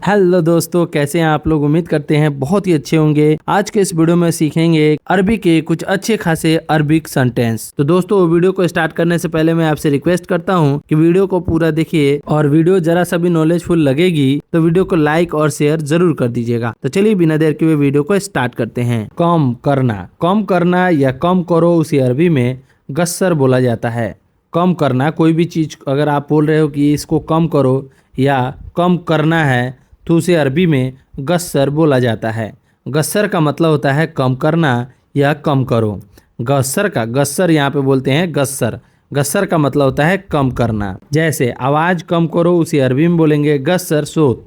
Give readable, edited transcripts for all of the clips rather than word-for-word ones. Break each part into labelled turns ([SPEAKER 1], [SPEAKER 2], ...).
[SPEAKER 1] Hello दोस्तों, कैसे हैं आप लोग। उम्मीद करते हैं बहुत ही अच्छे होंगे। आज के इस वीडियो में सीखेंगे अरबी के कुछ अच्छे खासे अरबिक सेंटेंस। तो दोस्तों, वीडियो को स्टार्ट करने से पहले मैं आपसे रिक्वेस्ट करता हूं कि वीडियो को पूरा देखिए, और वीडियो जरा सा भी नॉलेजफुल लगेगी तो वीडियो को लाइक और शेयर जरूर कर दीजिएगा। तो चलिए बिना देर के हुए वीडियो को स्टार्ट करते हैं। कम करना या कम करो उसे अरबी में गस्सर बोला जाता है। कम करना, कोई भी चीज अगर आप बोल रहे हो कि इसको कम करो या कम करना है तो उसे अरबी में गस्सर बोला जाता है। गस्सर का मतलब होता है कम करना या कम करो। गस्सर यहाँ पे बोलते हैं गस्सर। गस्सर का मतलब होता है कम करना। जैसे आवाज़ कम करो उसे अरबी में बोलेंगे गस्सर सोत।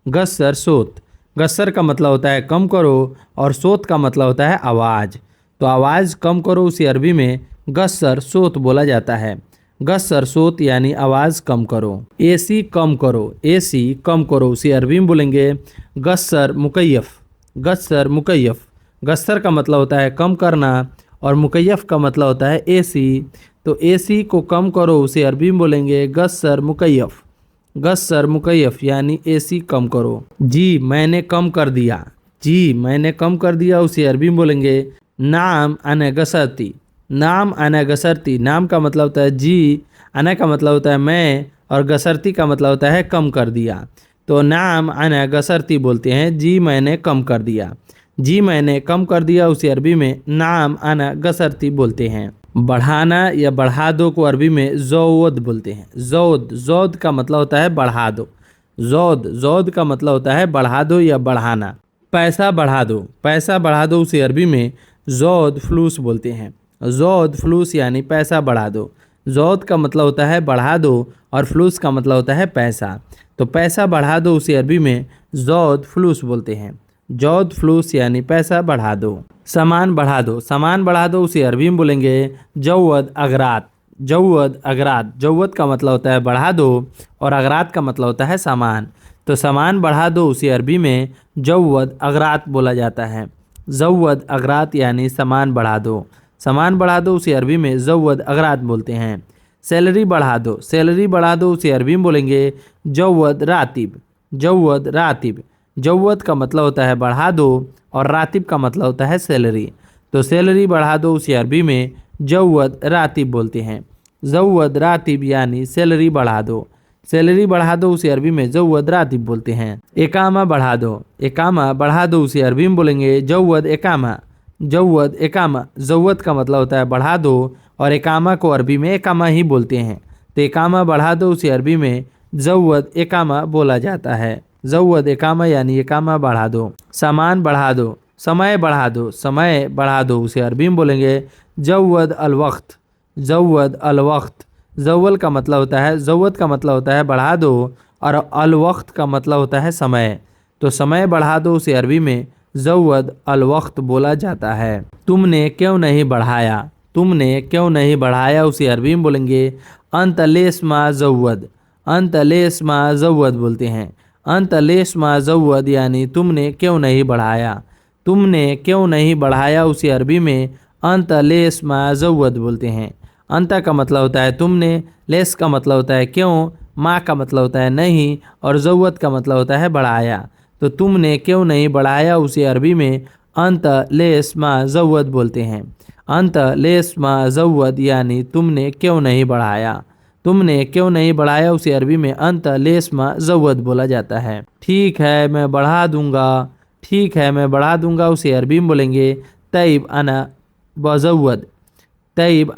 [SPEAKER 1] गस्सर सोत। गस्सर का मतलब होता है कम करो और सोत का मतलब होता है आवाज़। तो आवाज़ कम करो उसे अरबी में गस्सर सोत बोला जाता है। गस्सर सोत यानी आवाज़ कम करो। एसी कम करो उसे अरबी में बोलेंगे गस्सर मुकैयफ। गस्सर मुकैयफ। गस्सर का मतलब होता है कम करना और मुकैयफ का मतलब होता है एसी। तो एसी को कम करो उसे अरबी में बोलेंगे गस्सर मुकैयफ। गस्सर मुकैयफ यानी एसी कम करो। जी मैंने कम कर दिया उसे अरबी में बोलेंगे नाम अना गसरती। नाम अना गसरती। नाम का मतलब होता है जी, अना का मतलब होता है मैं, और गसरती का मतलब होता है कम कर दिया। तो नाम अना गसरती बोलते हैं जी मैंने कम कर दिया। जी मैंने कम कर दिया उसे अरबी में नाम अना गसरती बोलते हैं। बढ़ाना या बढ़ा दो को अरबी में ज़ौद बोलते हैं। ज़ौद का मतलब होता है बढ़ा दो। ज़ौद का मतलब होता है बढ़ा दो या बढ़ाना। पैसा बढ़ा दो उसे अरबी में ज़ौद फ्लूस बोलते हैं। ज़ौद फ्लूस यानी पैसा बढ़ा दो। ज़ौद का मतलब होता है बढ़ा दो और फ्लूस का मतलब होता है पैसा। तो पैसा बढ़ा दो उसे अरबी में ज़ौद फ्लूस बोलते हैं। ज़ौद फ्लूस यानी पैसा बढ़ा दो। सामान बढ़ा दो उसे अरबी में बोलेंगे जौद अगरात। जौद का मतलब होता है बढ़ा दो और अगरात का मतलब होता है सामान। तो सामान बढ़ा दो उसे अरबी में जौद अगरात बोला जाता है। जौद अगरात यानी सामान बढ़ा दो। सामान बढ़ा दो उसे अरबी में जौद अगरात बोलते हैं। सैलरी बढ़ा दो उसे अरबी में बोलेंगे जौद रातिब। जौद का मतलब होता है बढ़ा दो और रातिब का मतलब होता है सैलरी। तो सैलरी बढ़ा दो उसे अरबी में जौद रातिब बोलते हैं। जौद रातिब यानी सैलरी बढ़ा दो। सैलरी बढ़ा दो उसे अरबी में जौद रातिब बोलते हैं। एकामा बढ़ा दो उसे अरबी में बोलेंगे जौद एकामा। जौद का मतलब होता है बढ़ा दो और एकामा को अरबी में एकामा ही बोलते हैं। तो एकामा बढ़ा दो उसे अरबी में जौद एकामा बोला जाता है। जौद एकामा यानी एकामा बढ़ा दो। सामान बढ़ा दो। समय बढ़ा दो उसे अरबी में बोलेंगे जौद अलवक्त। जौद का मतलब होता है बढ़ा दो और अलवक्त का मतलब होता है समय। तो समय बढ़ा दो उसे अरबी में जौद अलवक्त बोला जाता है। तुमने क्यों नहीं बढ़ाया उसे अरबी में बोलेंगे अंत लेस्मा जौद बोलते हैं। अंत लेस्मा जौद यानी तुमने क्यों नहीं बढ़ाया उसे अरबी में अंत लेस्मा जौद बोलते हैं। अंत का मतलब होता है तुमने, लेस का मतलब होता है क्यों, माँ का मतलब होता है नहीं, और जौद का मतलब होता है बढ़ाया। तो तुमने क्यों नहीं बढ़ाया उसे अरबी में अंत लेस मा जौद बोलते हैं। अंत लेस मा जौद यानी तुमने क्यों नहीं बढ़ाया उसे अरबी में अंत लेस मा जौद बोला जाता है। ठीक है मैं बढ़ा दूंगा उसे अरबी में बोलेंगे तैब अना बजौद। तैब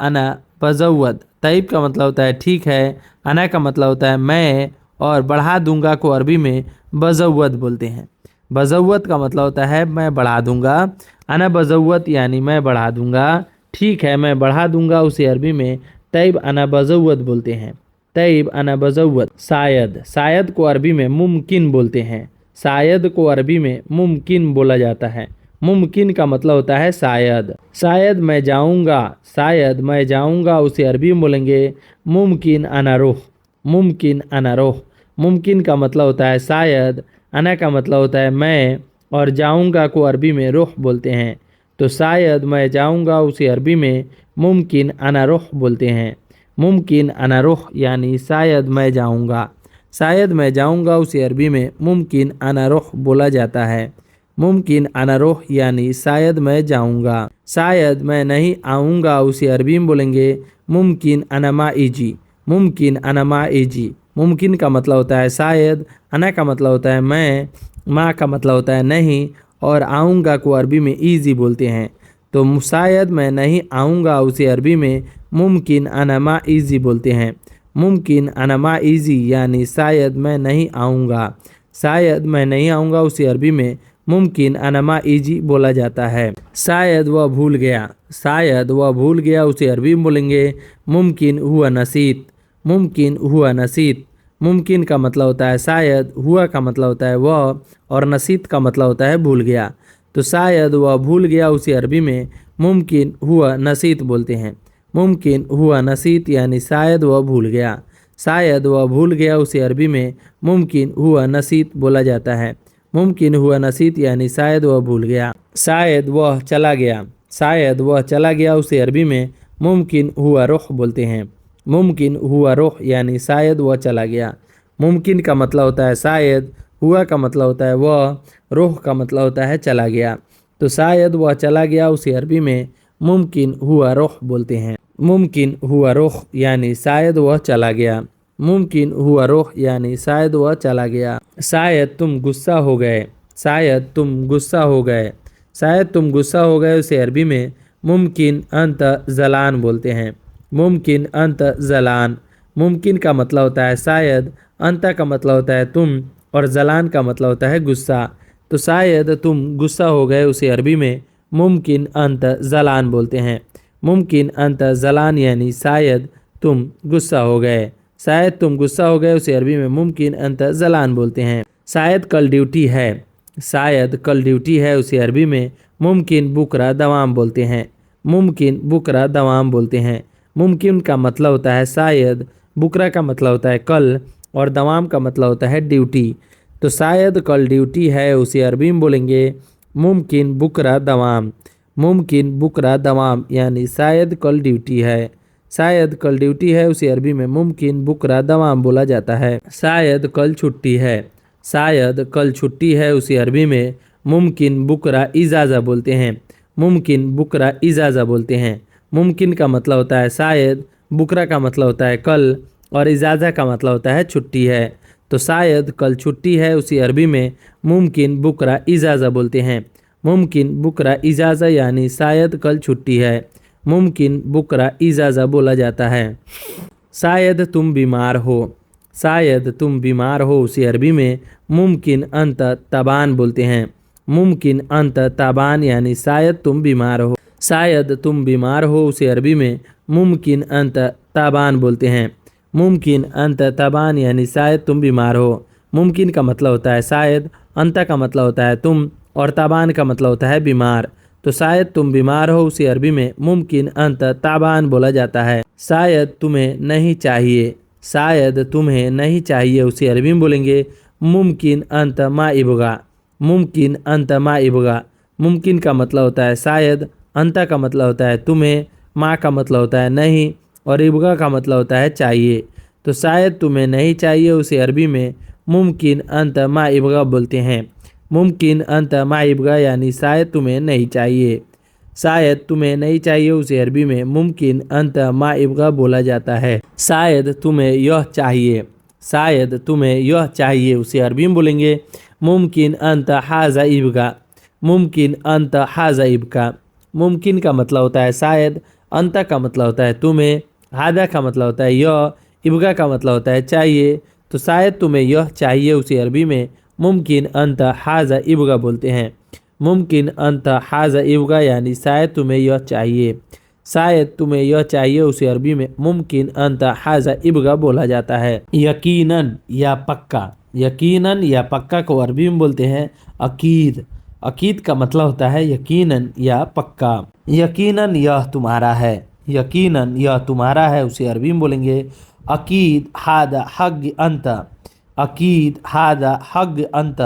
[SPEAKER 1] का मतलब होता है ठीक है, अना का मतलब होता है मैं, और बढ़ा दूंगा को अरबी में बजौद बोलते हैं। बजौद का मतलब होता है मैं बढ़ा दूंगा। अना बजौद यानी मैं बढ़ा दूंगा। ठीक है मैं बढ़ा दूंगा उसे अरबी में तैब अना बजौद बोलते हैं। तैब अना बजौद। शायद को अरबी में मुमकिन बोलते हैं। शायद को अरबी में मुमकिन बोला जाता है। मुमकिन का मतलब होता है शायद। शायद मैं जाऊंगा उसे अरबी में बोलेंगे मुमकिन अना रोह। मुमकिन का मतलब होता है शायद, अना का मतलब होता है मैं, और जाऊंगा को अरबी में रुख बोलते हैं। तो शायद मैं जाऊंगा उसे अरबी में मुमकिन अना रुख बोलते हैं। मुमकिन अना रुख यानी शायद मैं जाऊंगा। शायद मैं जाऊंगा उसे अरबी में मुमकिन अना रोह बोला जाता है। मुमकिन अना रोह यानी शायद मैं जाऊंगा। शायद मैं नहीं आऊँगा उसे अरबी में बोलेंगे मुमकिन अना मा इजी। मुमकिन अना मा इजी। मुमकिन का मतलब होता है शायद, अना का मतलब होता है मैं, मा का मतलब होता है नहीं, और आऊँगा को अरबी में ईजी बोलते हैं। तो शायद मैं नहीं आऊँगा उसे अरबी में मुमकिन अना मा इजी बोलते हैं। मुमकिन अना मा इजी यानी शायद मैं नहीं आऊँगा। शायद मैं नहीं आऊँगा उसे अरबी में मुमकिन अना मा इजी बोला जाता है। शायद वह भूल गया। शायद वह भूल गया उसे अरबी में बोलेंगे मुमकिन हुआ नसीत। मुमकिन हुआ नसीत। मुमकिन का मतलब होता है शायद, हुआ का मतलब होता है वह, और नसीत का मतलब होता है भूल गया। तो शायद वह भूल गया उसे अरबी में मुमकिन हुआ नसीत बोलते हैं। मुमकिन हुआ नसीत यानी शायद वह भूल गया। शायद वह भूल गया उसे अरबी में मुमकिन हुआ नसीत बोला जाता है। मुमकिन हुआ नसीत यानी शायद वह भूल गया। शायद वह चला गया। शायद वह चला गया उसे अरबी में मुमकिन हुआ रुख बोलते हैं। मुमकिन हुआ रुख यानी शायद वह चला गया। मुमकिन का मतलब होता है शायद, हुआ का मतलब होता है वह, रुख का मतलब होता है चला गया। तो शायद वह चला गया उसे अरबी में मुमकिन हुआ रुख बोलते हैं। मुमकिन हुआ रुख यानी शायद वह चला गया। मुमकिन हुआ रुख यानी शायद वह चला गया। शायद तुम गुस्सा हो गए। शायद तुम गुस्सा हो गए। शायद तुम गुस्सा हो गए उसे अरबी में मुमकिन अंत जलान बोलते हैं। मुमकिन अंत जलान। मुमकिन का मतलब होता है शायद, अंत का मतलब होता है तुम, और जलान का मतलब होता है गुस्सा। तो शायद तुम गुस्सा हो गए उसे अरबी में मुमकिन अंत जलान बोलते हैं। मुमकिन अंत जलान यानी शायद तुम गुस्सा हो गए। शायद तुम गुस्सा हो गए उसे अरबी में मुमकिन अंत जलान बोलते हैं। शायद कल ड्यूटी है। शायद कल ड्यूटी है उसे अरबी में मुमकिन बुकरा दवाम बोलते हैं। मुमकिन बुकरा दवाम बोलते हैं। मुमकिन का मतलब होता है शायद, बुकरा का मतलब होता है कल, और दवाम का मतलब होता है ड्यूटी। तो शायद कल ड्यूटी है उसे अरबी में बोलेंगे मुमकिन बुकरा दवाम। मुमकिन बुकरा दवाम यानी शायद कल ड्यूटी है। शायद कल ड्यूटी है उसे अरबी में मुमकिन बुकरा दवाम बोला जाता है। शायद कल छुट्टी है। शायद कल छुट्टी है उसे अरबी में मुमकिन बुकरा इजाज़ा बोलते हैं। मुमकिन बुकरा इजाज़ा बोलते हैं। मुमकिन का मतलब होता है शायद, बुकरा का मतलब होता है कल, और इजाज़ा का मतलब होता है छुट्टी है। तो शायद कल छुट्टी है उसी अरबी में मुमकिन बुकरा इजाज़ा बोलते हैं। मुमकिन बुकरा इजाज़ा यानी शायद कल छुट्टी है। मुमकिन बुकरा इजाज़ा बोला जाता है। शायद तुम बीमार हो। शायद तुम बीमार हो उसी अरबी में मुमकिन अंत तबान बोलते हैं। मुमकिन अंत तबान यानी शायद तुम बीमार हो। शायद तुम बीमार हो उसे अरबी में मुमकिन अंत तबान बोलते हैं। मुमकिन अंत तबान यानी शायद तुम बीमार हो। मुमकिन का मतलब होता है शायद, अंत का मतलब होता है तुम, और तबान का मतलब होता है बीमार। तो शायद तुम बीमार हो उसे अरबी में मुमकिन अंत तबान बोला जाता है। शायद तुम्हें नहीं चाहिए। शायद तुम्हें नहीं चाहिए उसे अरबी में बोलेंगे मुमकिन अंत मा इबगा। मुमकिन अंत मा इबगा। मुमकिन का मतलब होता है शायद, अंत का मतलब होता है तुम्हें, माँ का मतलब होता है नहीं, और इबगा का मतलब होता है चाहिए। तो शायद तुम्हें नहीं चाहिए उसे अरबी में मुमकिन अंत मा इबगा बोलते हैं। मुमकिन अंत मा इबगा यानी शायद तुम्हें नहीं चाहिए। शायद तुम्हें नहीं चाहिए उसे अरबी में मुमकिन अंत मा इबगा बोला जाता है। शायद तुम्हें यह चाहिए। शायद तुम्हें यह चाहिए उसे अरबी में बोलेंगे मुमकिन अंत हाजा इबगा। मुमकिन अंत हाजा इबका। मुमकिन का मतलब होता है शायद, अंत का मतलब होता है तुम्हें, हादा का मतलब होता है यह, इबगा का मतलब होता है चाहिए। तो शायद तुम्हें यह चाहिए उसे अरबी में मुमकिन अंत हाजा इबगा बोलते हैं। मुमकिन अंत हाजा इबगा यानी शायद तुम्हें यह चाहिए। शायद तुम्हें यह चाहिए उसे अरबी में मुमकिन अंत हाजा इबगा बोला जाता है। यकीनन या पक्का। यकीनन या पक्का को अरबी में बोलते हैं अकीद। अकीद का मतलब होता है यकीनन या पक्का। यकीनन यह तुम्हारा है। यकीनन यह तुम्हारा है उसे अरबी में बोलेंगे अकीद हादा हग अंत। अकीद हादा हग अंत।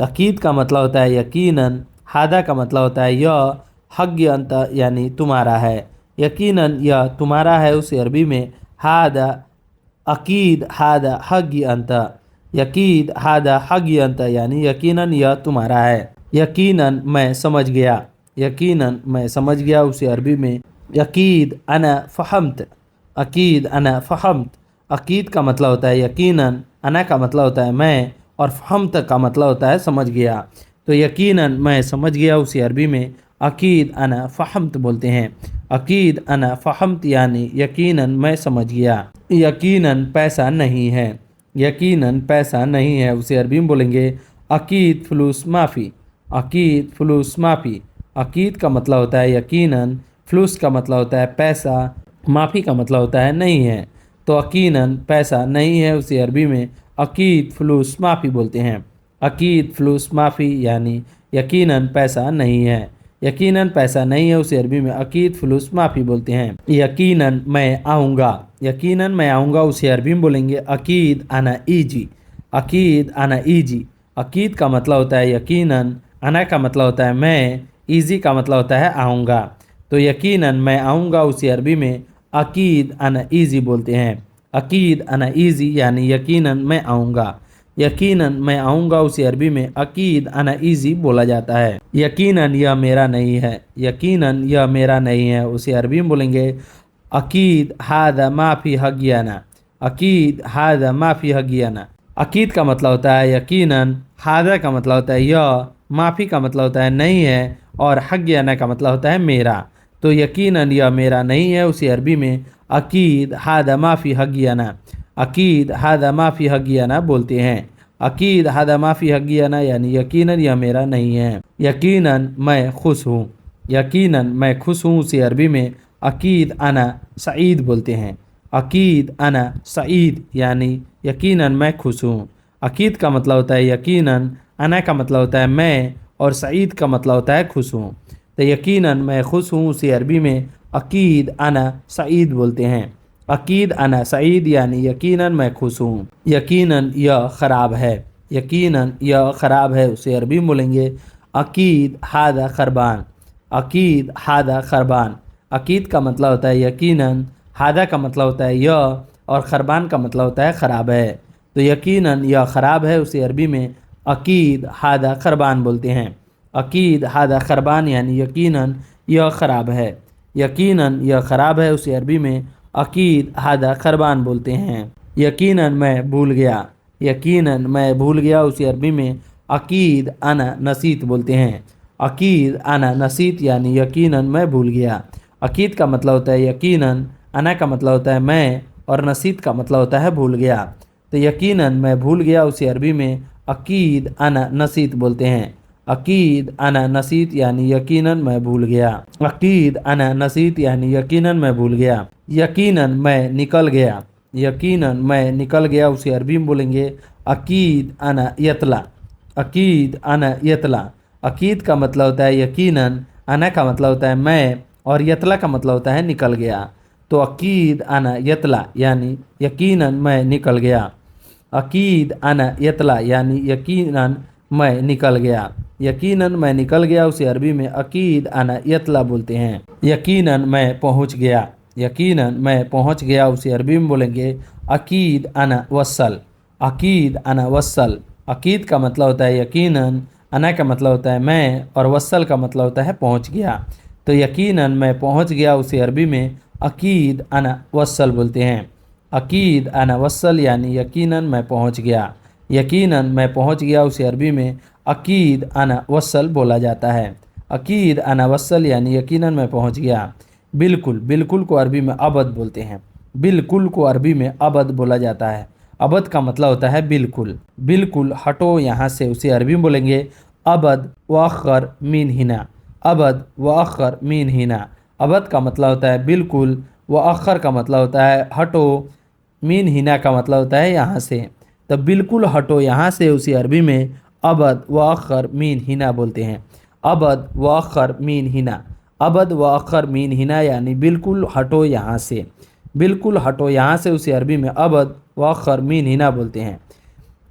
[SPEAKER 1] अकीद का मतलब होता है यकीनन, हादा का मतलब होता है यह, हग अंत यानी तुम्हारा है। यकीनन यह तुम्हारा है उसे अरबी में हादा अकीद हादा हगी अंत, यकीद हादा हगी अंत यानी यकीनन यह तुम्हारा है। यकीनन मैं समझ गया, यकीनन मैं समझ गया उसे अरबी में यकीद अना फ़हम्त, अकीद अना फ़हम्त। अकीद का मतलब होता है यकीनन, अना का मतलब होता है मैं, और फ़हम्त का मतलब होता है समझ गया। तो यकीनन मैं समझ गया उसे अरबी में अकीद अना फ़हम्त बोलते हैं। अकीद अना फ़हम्त यानी यकीनन मैं समझ गया। यकीनन पैसा नहीं है, यकीनन पैसा नहीं है उसे अरबी में बोलेंगे अकीद फ़लूस माफ़ी, अकीद फ़लूस माफ़ी। अकीद का मतलब होता है यकीनन, फ़लूस का मतलब होता है पैसा, माफ़ी का मतलब होता है नहीं है। तो यकीनन पैसा नहीं है उसे अरबी में अकीद फ़लूस माफ़ी बोलते हैं। अकीद फ़लूस माफ़ी यानी यकीनन पैसा नहीं है। यकीनन पैसा नहीं है उसे अरबी में अकीद फ़लूस माफ़ी बोलते हैं। यकीनन मैं आऊँगा, यकीनन मैं आऊँगा उसे अरबी में बोलेंगे अकीद अना ईजी, अकीद अना ईजी। अकीद का मतलब होता है यकीनन, अना का मतलब होता है मैं, ईजी का मतलब होता है आऊँगा। तो यकीनन मैं आऊँगा उसे अरबी में अकीद अना ईजी बोलते हैं। अकीद अना ईजी यानी यकीनन मैं आऊँगा। यकीनन मैं आऊँगा उसे अरबी में अकीद अना ईजी बोला जाता है। यकीनन यह मेरा नहीं है, यकीनन यह मेरा नहीं है उसे अरबी में बोलेंगे अकीद हादा माफ़ी हगियाना, अकीद हादा माफ़ी हगियाना। अकीद का मतलब होता है यकीनन, हादा का मतलब होता है यह, माफ़ी का मतलब होता है नहीं है, और हगियाना का मतलब होता है मेरा। तो यकीनन यह मेरा नहीं है उसे अरबी में अकीद हादा माफ़ी हगियाना, अकीद हादा माफ़ी हगियाना बोलते हैं। अकीद हादा माफ़ी हगियाना यानी यकीनन यह मेरा नहीं है। यकीनन मैं खुश हूँ, यकीनन मैं खुश हूँ उसे अरबी में अकीद अना सईद बोलते हैं। अकीद अना सईद यानी यकीनन मैं खुश हूँ। अकीद का मतलब होता है यकीनन, अना का मतलब होता है मैं, और सईद का मतलब होता है खुश हूँ। तो यकीनन मैं खुश हूँ उसे अरबी में अकीद अना सईद बोलते हैं। अकीद अना सईद यानी यकीनन मैं खुश हूँ। यकीनन यह ख़राब है, यकीनन यह ख़राब है उसे अरबी में बोलेंगे अकीद हादा खरबान, अकीद हादा खरबान। अकीद का मतलब होता है यकीनन, हादा का मतलब होता है यह, और खरबान का मतलब होता है ख़राब है। तो यकीनन यह ख़राब है उसे अरबी में अकीद हादा खरबान बोलते हैं। अकीद हादा खरबान यानी यकीनन यह ख़राब है। यकीनन यह ख़राब है उसे अरबी में अकीद हादा खरबान बोलते हैं। यकीनन मैं भूल गया, यकीनन मैं भूल गया उसे अरबी में अकीद अना नसीत बोलते हैं। अकीद अना नसीत यानी यकीनन मैं भूल गया। अकीद का मतलब होता है यकीनन, अना का मतलब होता है मैं, और नसीत का मतलब होता है भूल गया। तो यकीनन मैं भूल गया उसे अरबी में अकीद अना नसीत बोलते हैं। अकीद अना नसीत यानी यकीनन मैं भूल गया। अकीद अना नसीत यानी यकीनन मैं भूल गया। यकीनन मैं निकल गया, यकीनन मैं निकल गया उसे अरबी में बोलेंगे अकीद अना यतला, अकीद अना यतला। अकीद का मतलब होता है यकीनन, अना का मतलब होता है मैं, और यतला का मतलब होता है निकल गया। तो अकीद अना यतला यानी यकीनन मैं निकल गया। अकीद अना यतला यानी यकीनन मैं निकल गया। यकीनन मैं निकल गया उसे अरबी में अकीद अना यतला बोलते हैं। यकीनन मैं पहुंच गया, यकीनन मैं पहुंच गया उसे अरबी में बोलेंगे अकीद अना वसल, अकीद अना वसल। अकीद का मतलब होता है यकीनन, अना का मतलब होता है मैं, और वसल का मतलब होता है पहुंच गया। तो यकीनन मैं पहुंच गया उसे अरबी में अकीद अना वसल बोलते हैं। अकीद अना वसल यानी यकीनन मैं पहुंच गया। यकीनन मैं पहुंच गया उसे अरबी में अकीद अना वसल बोला जाता है। अकीद अना वसल यानी यकीनन मैं पहुंच गया। बिल्कुल, बिल्कुल को अरबी में अबद बोलते हैं। बिल्कुल को अरबी में अबद बोला जाता है। अबद का मतलब होता है बिल्कुल। बिल्कुल हटो यहाँ से उसे अरबी में बोलेंगे अबद वअख्खर मिन हिना, अबद वअख्खर मिन हिना। अबद का मतलब होता है बिल्कुल, वअख्खर का मतलब होता है हटो, मिन हिना का मतलब होता है यहाँ से। तो बिल्कुल हटो यहाँ से उसी अरबी में अबद वअख्खर मिन हिना बोलते हैं। अबद वअख्खर मिन हिना, अबद वअख्खर मिन हिना यानी बिल्कुल हटो यहाँ से। बिल्कुल हटो यहाँ से उसे अरबी में अबद वअख्खर मिन हिना बोलते हैं।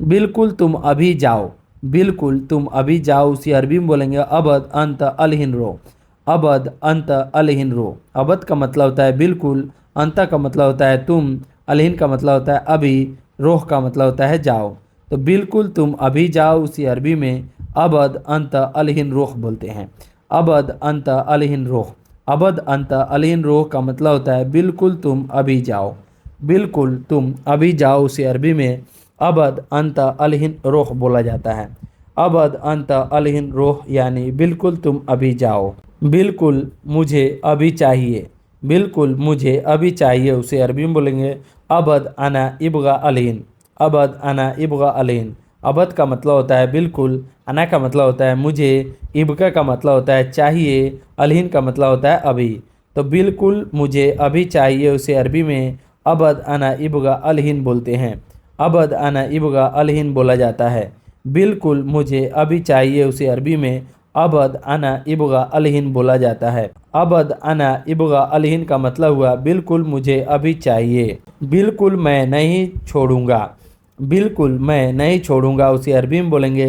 [SPEAKER 1] बिल्कुल तुम अभी जाओ, बिल्कुल तुम अभी जाओ उसी अरबी में बोलेंगे अबद अंत अलहिन रो, अबद अंत अलहिन रो। अबद का मतलब होता है बिल्कुल, अंत का मतलब होता है तुम, अलहिन का मतलब होता है अभी, रोह का मतलब होता है जाओ। तो बिल्कुल तुम अभी जाओ उसी अरबी में अबद अंत अलहिन रोह बोलते हैं। अबद अंत अलहिन रोह। अबद अंत अलहिन रोह का मतलब होता है बिल्कुल तुम अभी जाओ। बिल्कुल तुम अभी जाओ उसी अरबी में अबद अंत अलहिन रोह बोला जाता है। अबद अंत अलहिन रोह यानी बिल्कुल तुम अभी जाओ। बिल्कुल मुझे अभी चाहिए। बिल्कुल मुझे अभी चाहिए उसे अरबी में बोलेंगे अबद अना इबगा अलहिन। अबद अना इबगा अलहिन। अबद का मतलब होता है बिल्कुल, अना का मतलब होता है मुझे, इबका का मतलब होता है चाहिए, अलहिन का मतलब होता है अभी। तो बिल्कुल मुझे अभी चाहिए उसे अरबी में अबद अना इबगा अलहिन बोलते हैं। अबद अना इबगा अलहिन बोला जाता है। बिल्कुल मुझे अभी चाहिए उसे अरबी में अबद अना इबगा अलहिन बोला जाता है। अबद अना इबगा अलहिन का मतलब हुआ बिल्कुल मुझे अभी चाहिए। बिल्कुल मैं नहीं छोड़ूंगा। बिल्कुल मैं नहीं छोड़ूंगा उसे अरबी में बोलेंगे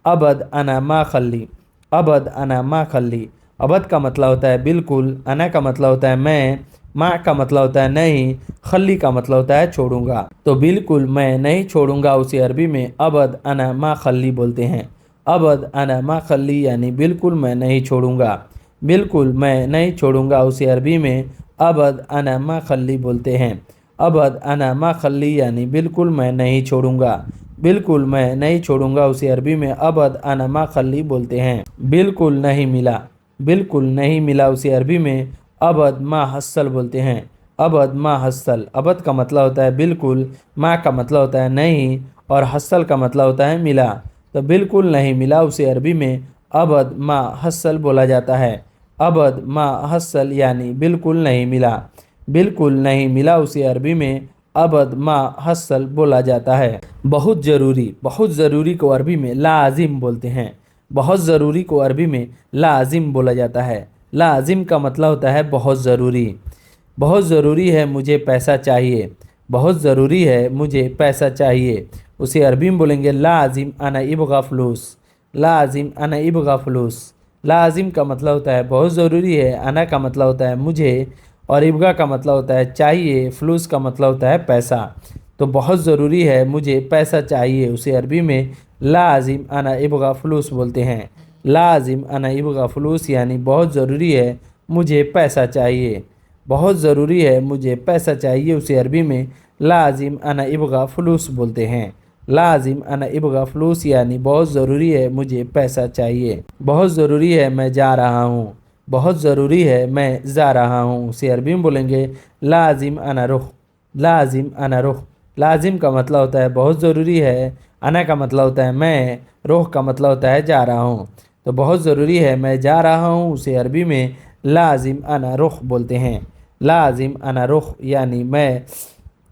[SPEAKER 1] अबद अना मा खल्ली। अबद अना मा खल्ली। अबद का मतलब होता है बिल्कुल, अना का मतलब होता है मैं, माँ का मतलब होता है नहीं, खल्ली का मतलब होता है छोड़ूंगा। तो बिल्कुल मैं नहीं छोड़ूंगा उसे अरबी में अबद अना मा खल्ली बोलते हैं। अबद अना मा खल्ली यानी बिल्कुल मैं नहीं छोड़ूंगा। बिल्कुल मैं नहीं छोड़ूंगा उसे अरबी में अबद अना मा खल्ली बोलते हैं। अबद अना मा खल्ली यानी बिल्कुल मैं नहीं छोड़ूंगा। बिल्कुल मैं नहीं छोड़ूंगा उसे अरबी में अबद अना मा खल्ली बोलते हैं। बिल्कुल नहीं मिला। बिल्कुल नहीं मिला उसे अरबी में अबद मा हस्सल बोलते हैं। अबद मा हस्सल। अबद का मतलब होता है बिल्कुल, मा का मतलब होता है नहीं और हस्सल का मतलब होता है मिला। तो बिल्कुल नहीं मिला उसे अरबी में अबद मा हस्सल बोला जाता है। अबद मा हस्सल यानी बिल्कुल नहीं मिला। बिल्कुल नहीं मिला उसे अरबी में अबद मा हस्सल बोला जाता है। बहुत ज़रूरी। बहुत ज़रूरी को अरबी में लाजिम बोलते हैं। बहुत ज़रूरी को अरबी में लाजिम बोला जाता है। लाजिम का मतलब होता है बहुत ज़रूरी। बहुत ज़रूरी है मुझे पैसा चाहिए। बहुत ज़रूरी है मुझे पैसा चाहिए उसे अरबी में बोलेंगे लाजिम अना इबगा फ्लूस। लाजिम अना इबगा फ्लूस। लाजिम का मतलब होता है बहुत ज़रूरी है, अना का मतलब होता है मुझे और इबगा का मतलब होता है चाहिए, फ्लूस का मतलब होता है पैसा। तो बहुत ज़रूरी है मुझे पैसा चाहिए उसे अरबी में लाजिम अना इबगा फ्लूस बोलते हैं। लाजिम अना इबगा फ्लूस यानी बहुत ज़रूरी है मुझे पैसा चाहिए। बहुत ज़रूरी है मुझे पैसा चाहिए उसे अरबी में लाजिम अना इबगा फ्लूस बोलते हैं। लाजिम अना इबगा फ्लूस यानी बहुत ज़रूरी है मुझे पैसा चाहिए। बहुत ज़रूरी है मैं जा रहा हूँ। बहुत ज़रूरी है मैं जा रहा हूँ उसे अरबी में बोलेंगे लाजिम अना रुख। लाजिम अना रुख। लाजिम का मतलब होता है बहुत ज़रूरी है, अना का मतलब होता है मैं, रुख का मतलब होता है जा रहा हूँ। तो बहुत ज़रूरी है मैं जा रहा हूँ उसे अरबी में लाजिम अना रुख बोलते हैं। लाजिम अना रुख यानी मैं,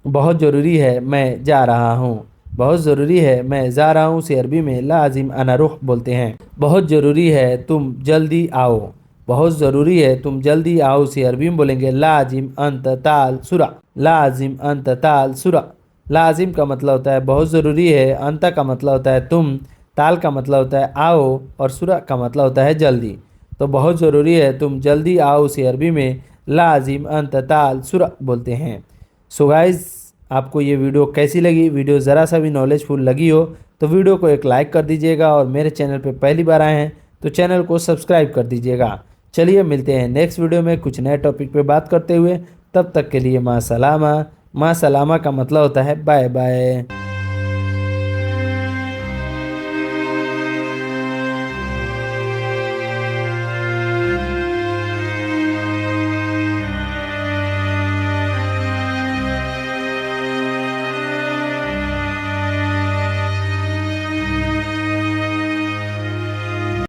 [SPEAKER 1] बहुत ज़रूरी है मैं जा रहा हूँ। बहुत ज़रूरी है मैं जा रहा हूँ उसे अरबी में लाजिम अना रुख बोलते हैं। बहुत ज़रूरी है तुम जल्दी आओ। बहुत ज़रूरी है तुम जल्दी आओ उसे अरबी में बोलेंगे लाजिम अंत ताल सुरा। लाजिम अंत ताल सुरा। लाजिम का मतलब होता है बहुत ज़रूरी है, अंत का मतलब होता है तुम, ताल का मतलब होता है आओ और सुरा का मतलब होता है जल्दी। तो बहुत ज़रूरी है तुम जल्दी आओ उसे अरबी में लाजिम अंत ताल सुरा बोलते हैं। सो गाइस, आपको ये वीडियो कैसी लगी? वीडियो ज़रा सा भी नॉलेजफुल लगी हो तो वीडियो को एक लाइक कर दीजिएगा और मेरे चैनल पे पहली बार आए हैं तो चैनल को सब्सक्राइब कर दीजिएगा। चलिए मिलते हैं नेक्स्ट वीडियो में कुछ नए टॉपिक पे बात करते हुए। तब तक के लिए माँ सलामा। माँ सलामा का मतलब होता है बाय बाय।